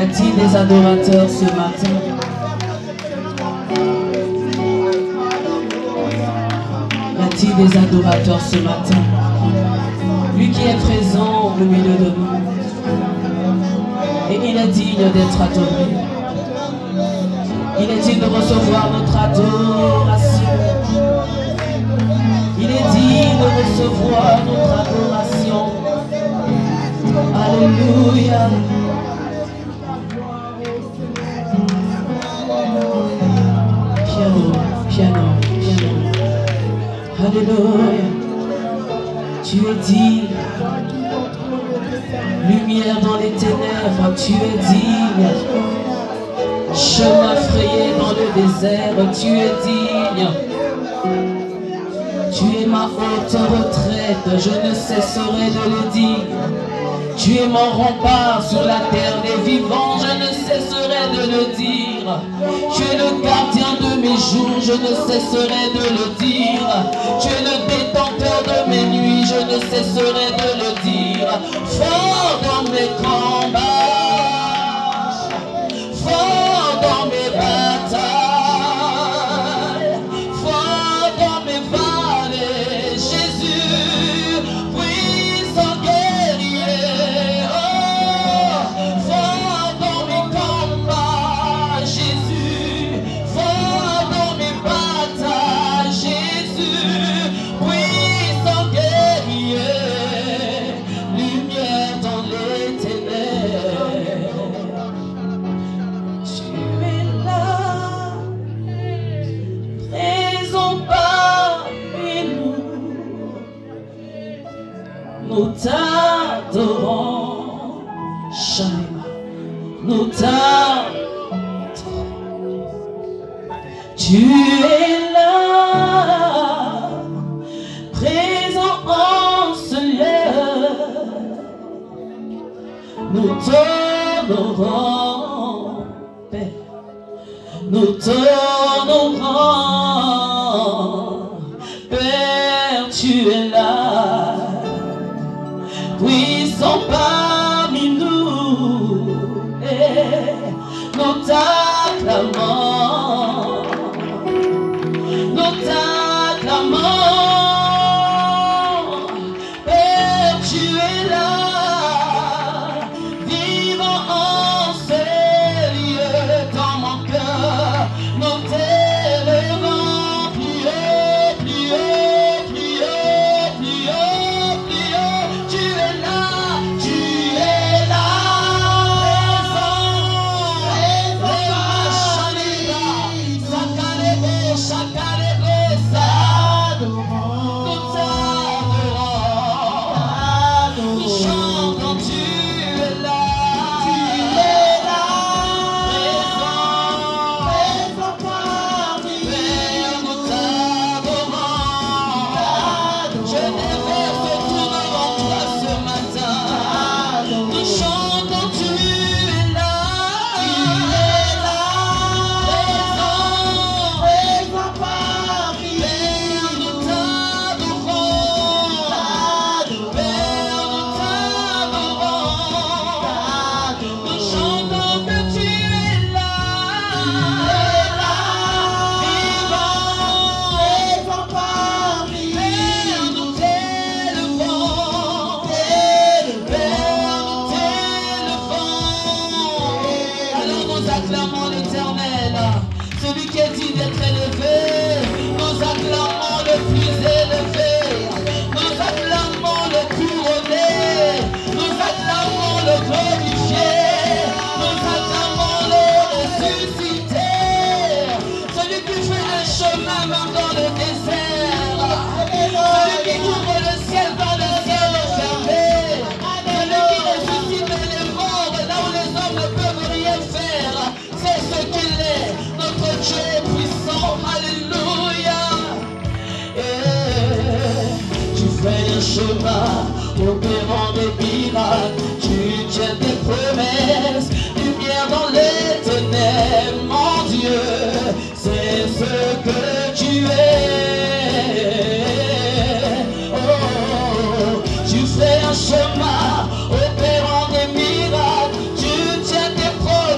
a-t-il des adorateurs ce matin? Y a-t-il des adorateurs ce matin? Lui qui est présent au milieu de nous. Et il est digne d'être adoré. Il est digne de recevoir notre adoration. Il est digne de recevoir notre adoration. Alléluia. Piano, piano, piano. Alléluia. Tu es digne. Lumière dans les ténèbres, tu es digne. Chemin frayé dans le désert, tu es digne. Tu es ma haute retraite, je ne cesserai de le dire. Tu es mon rempart sur la terre des vivants, je ne cesserai de le dire. Tu es le gardien de mes jours, je ne cesserai de le dire. Tu es le détenteur de mes nuits, je ne cesserai de le dire. Fort dans mes combats, fort dans mes batailles, fort dans mes vallées, Jésus, puissant guerrier. Oh, fort dans mes combats, Jésus, fort dans mes batailles, Jésus, puissant guerrier, lumière dans les ténèbres. Tu es là, présent parmi nous. Nous t'adorons, Shalema. Nous t'adorons. Tu es là, présent en ce lieu. Nous t'honorons, Père. Nous t'honorons, Père, tu es là, puissant parmi nous, et nous t'acclamons, nous t'acclamons, Père, tu es là, vivant en ces lieux dans mon cœur, nous t'élevons plus haut, plus haut, plus haut, plus haut, plus haut. Tu es là, tu es là, chemin, opérant des miracles, tu tiens tes promesses, lumière dans les ténèbres, mon Dieu, c'est ce que tu es. Oh, tu fais un chemin, opérant des miracles, tu tiens tes promesses.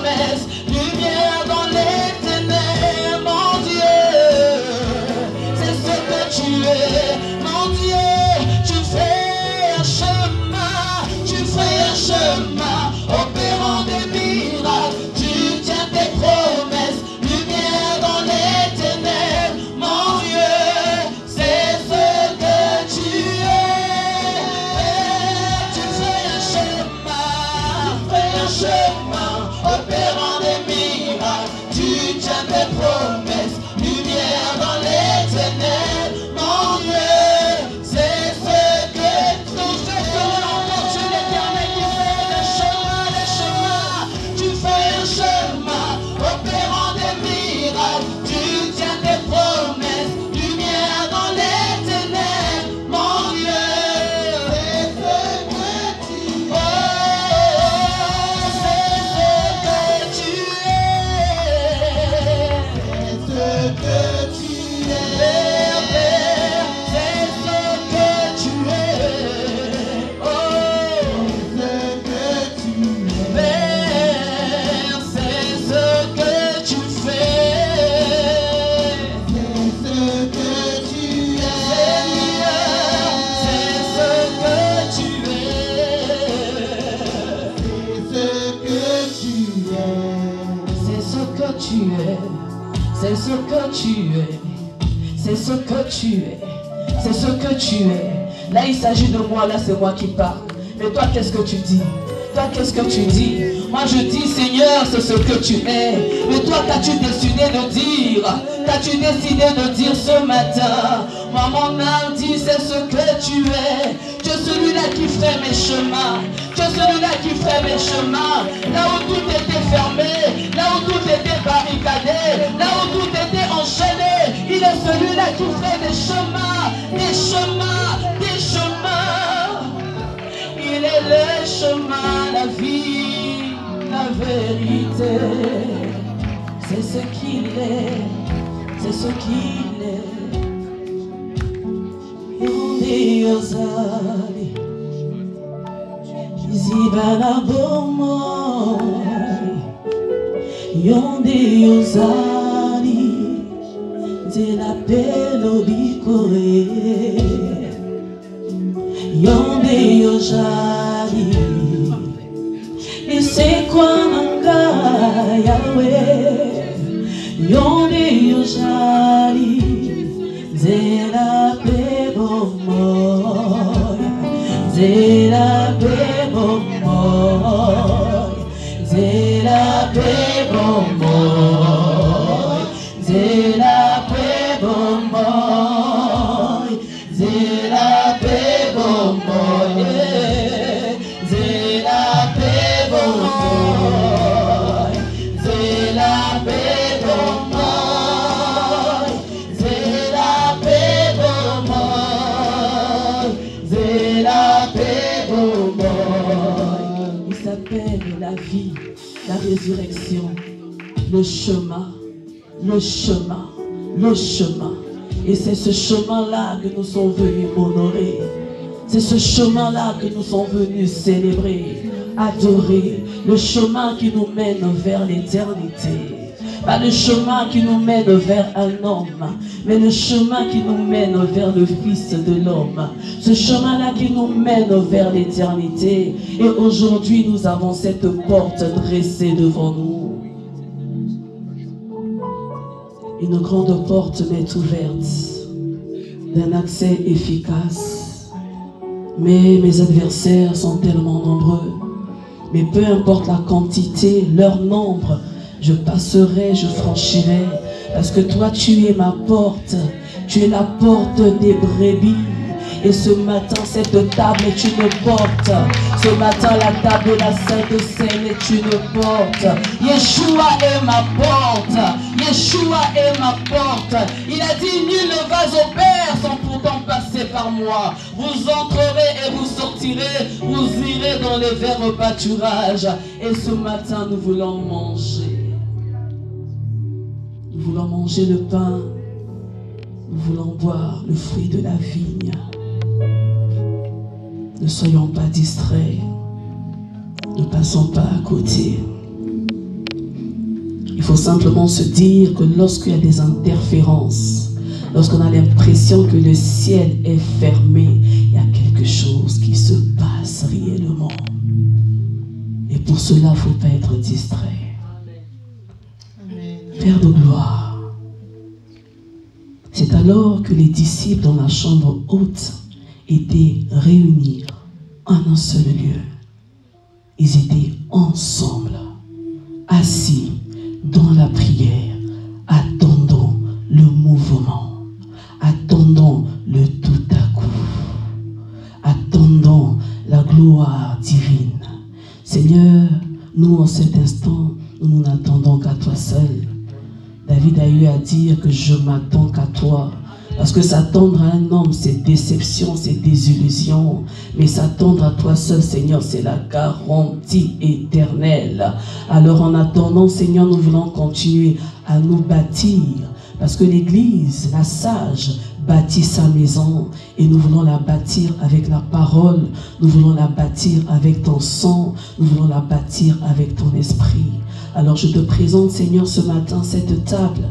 tu es. C'est ce que tu es. C'est ce que tu es. C'est ce que tu es. Là, il s'agit de moi. Là, c'est moi qui parle. Mais toi, qu'est-ce que tu dis? Toi, qu'est-ce que tu dis? Moi, je dis, Seigneur, c'est ce que tu es. Mais toi, qu'as-tu décidé de dire? Qu'as-tu décidé de dire ce matin? Moi, mon âme dit, c'est ce que tu es. Tu es celui-là qui fait mes chemins. Tu es celui-là qui fait mes chemins. Là où tout était fermé, là où tout était barricadé, là où tout était enchaîné, il est celui-là qui fait des chemins, des chemins, des chemins. Il est le chemin, la vie, la vérité. C'est ce qu'il est, c'est ce qu'il est. Dios ali, zibana bomo. Dios ali, de la pelo bicoe. Dios ali, e c'est quoi manga Yahweh. Dios ali, de la pelo moy, de la pelo moy, de la pelo moy, de la pelo moy, de la pelo moy, de la pelo moy, de la pelo moy, de la pelo moy, de la pelo moy. Il s'appelle la vie, la résurrection, le chemin, le chemin, le chemin. Et c'est ce chemin-là que nous sommes venus honorer. C'est ce chemin-là que nous sommes venus célébrer, adorer. Le chemin qui nous mène vers l'éternité. Pas le chemin qui nous mène vers un homme, mais le chemin qui nous mène vers le Fils de l'homme. Ce chemin-là qui nous mène vers l'éternité. Et aujourd'hui, nous avons cette porte dressée devant nous. Une grande porte m'est ouverte, d'un accès efficace. Mais mes adversaires sont tellement nombreux. Mais peu importe la quantité, leur nombre, je passerai, je franchirai. Parce que toi, tu es ma porte. Tu es la porte des brebis. Et ce matin, cette table est une porte. Ce matin, la table de la Sainte Seine est une porte. Yeshua est ma porte. Yeshua est ma porte. Il a dit, nul ne va au Père sans pourtant passer par moi. Vous entrerez et vous sortirez. Vous irez dans les verts pâturages. Et ce matin, nous voulons manger. Nous voulons manger le pain. Nous voulons boire le fruit de la vigne. Ne soyons pas distraits. Ne passons pas à côté. Il faut simplement se dire que lorsqu'il y a des interférences, lorsqu'on a l'impression que le ciel est fermé, il y a quelque chose qui se passe réellement. Et pour cela, il ne faut pas être distrait. Père de gloire, c'est alors que les disciples dans la chambre haute étaient réunis en un seul lieu. Ils étaient ensemble, assis dans la prière, attendant le mouvement, attendant le tout à coup, attendant la gloire divine. Seigneur, nous en cet instant, nous n'attendons qu'à toi seul. David a eu à dire que je m'attends qu'à toi. Parce que s'attendre à un homme, c'est déception, c'est désillusion. Mais s'attendre à toi seul, Seigneur, c'est la garantie éternelle. Alors en attendant, Seigneur, nous voulons continuer à nous bâtir. Parce que l'Église, la sage, bâtit sa maison. Et nous voulons la bâtir avec la parole. Nous voulons la bâtir avec ton sang. Nous voulons la bâtir avec ton esprit. Alors je te présente, Seigneur, ce matin, cette table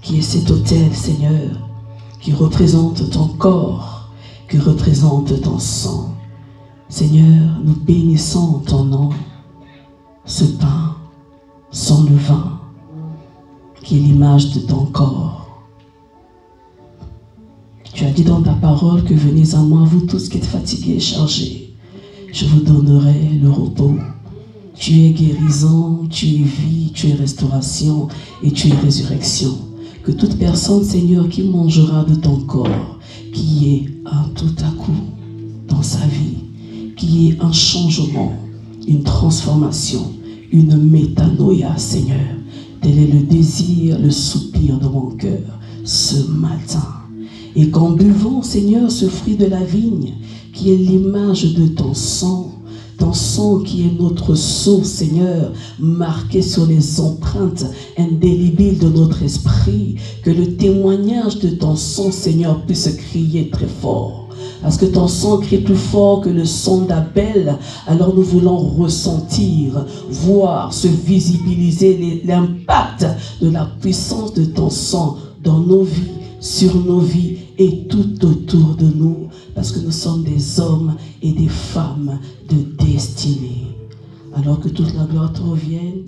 qui est cet autel, Seigneur, qui représente ton corps, qui représente ton sang. Seigneur, nous bénissons ton nom, ce pain, son levain, qui est l'image de ton corps. Tu as dit dans ta parole que venez à moi, vous tous qui êtes fatigués et chargés, je vous donnerai le repos. Tu es guérison, tu es vie, tu es restauration et tu es résurrection. Que toute personne, Seigneur, qui mangera de ton corps, qui est un tout à coup dans sa vie, qui est un changement, une transformation, une métanoïa, Seigneur. Tel est le désir, le soupir de mon cœur ce matin. Et qu'en buvant, Seigneur, ce fruit de la vigne, qui est l'image de ton sang qui est notre sceau, Seigneur, marqué sur les empreintes indélébiles de notre esprit, que le témoignage de ton sang, Seigneur, puisse crier très fort. Parce que ton sang crie plus fort que le son d'Abel, alors nous voulons ressentir, voir, se visibiliser l'impact de la puissance de ton sang dans nos vies, sur nos vies et tout autour de nous, parce que nous sommes des hommes et des femmes de destinée. Alors que toute la gloire te revienne,